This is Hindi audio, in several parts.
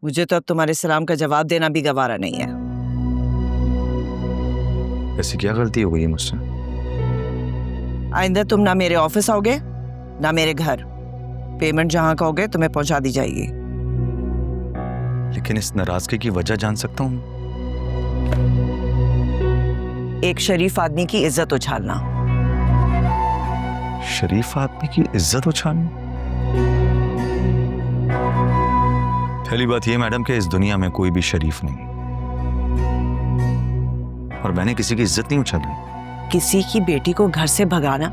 मुझे तो अब तुम्हारे सलाम का जवाब देना भी गवारा नहीं है। ऐसी क्या गलती हो गई है मुझसे? आइंदा तुम ना मेरे ऑफिस आओगे ना मेरे घर। पेमेंट जहां कहोगे तुम्हें पहुंचा दी जाएगी। लेकिन इस नाराजगी की वजह जान सकता हूँ? एक शरीफ आदमी की इज्जत उछालना। शरीफ आदमी की इज्जत उछालना? पहली बात यह मैडम कि इस दुनिया में कोई भी शरीफ नहीं, और मैंने किसी की इज्जत नहीं उछाली। किसी की बेटी को घर से भगाना,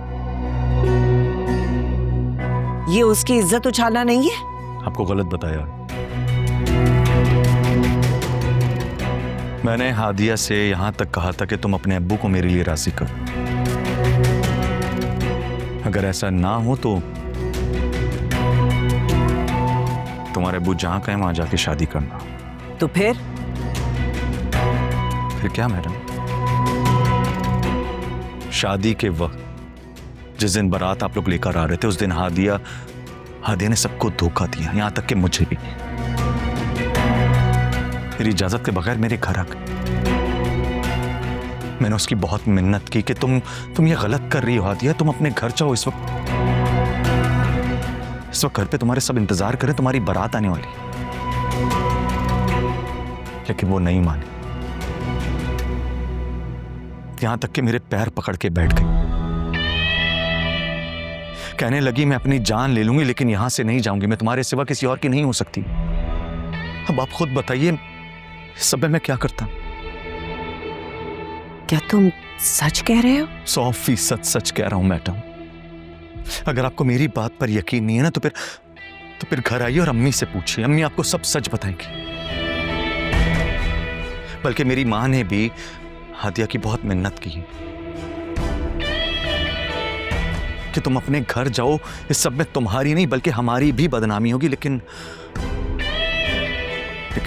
ये उसकी इज्जत उछालना नहीं है? आपको गलत बताया। मैंने हादिया से यहां तक कहा था कि तुम अपने अब्बू को मेरे लिए राजी करो। अगर ऐसा ना हो तो तुम्हारे अब्बू जहां कहें वहां जाके शादी करना। तो फिर क्या मैडम? शादी के वक्त जिस दिन बारात आप लोग लेकर आ रहे थे, उस दिन हादिया ने सबको धोखा दिया, यहां तक कि मुझे भी। मेरी इजाजत के बगैर मेरे घर आ गई। मैंने उसकी बहुत मिन्नत की कि तुम ये गलत कर रही हो हादिया, तुम अपने घर जाओ। इस वक्त घर पे तुम्हारे सब इंतजार करें, तुम्हारी बारात आने वाली। लेकिन वो नहीं मानी, यहां तक कि मेरे पैर पकड़ के बैठ गई। कहने लगी मैं अपनी जान ले लूंगी लेकिन यहां से नहीं जाऊंगी, मैं तुम्हारे सिवा किसी और की नहीं हो सकती। अब आप खुद बताइए सब में मैं क्या करता? क्या तुम सच कह रहे हो? 100% सच कह रहा हूं मैडम। अगर आपको मेरी बात पर यकीन नहीं है ना तो फिर घर आइए और अम्मी से पूछिए, अम्मी आपको सब सच बताएंगी। बल्कि मेरी मां ने भी हादिया की बहुत मिन्नत की कि तुम अपने घर जाओ, इस सब में तुम्हारी नहीं बल्कि हमारी भी बदनामी होगी। लेकिन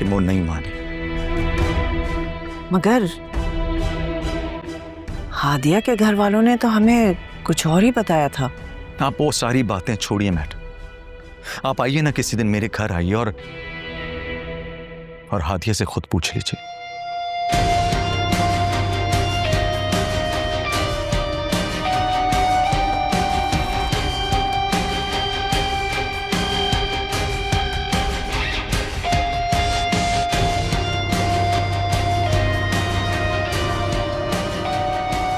वो नहीं मानी। मगर हादिया के घर वालों ने तो हमें कुछ और ही बताया था। आप वो सारी बातें छोड़िए मैडम, आप आइए ना किसी दिन मेरे घर आइए और हादिया से खुद पूछ लीजिए।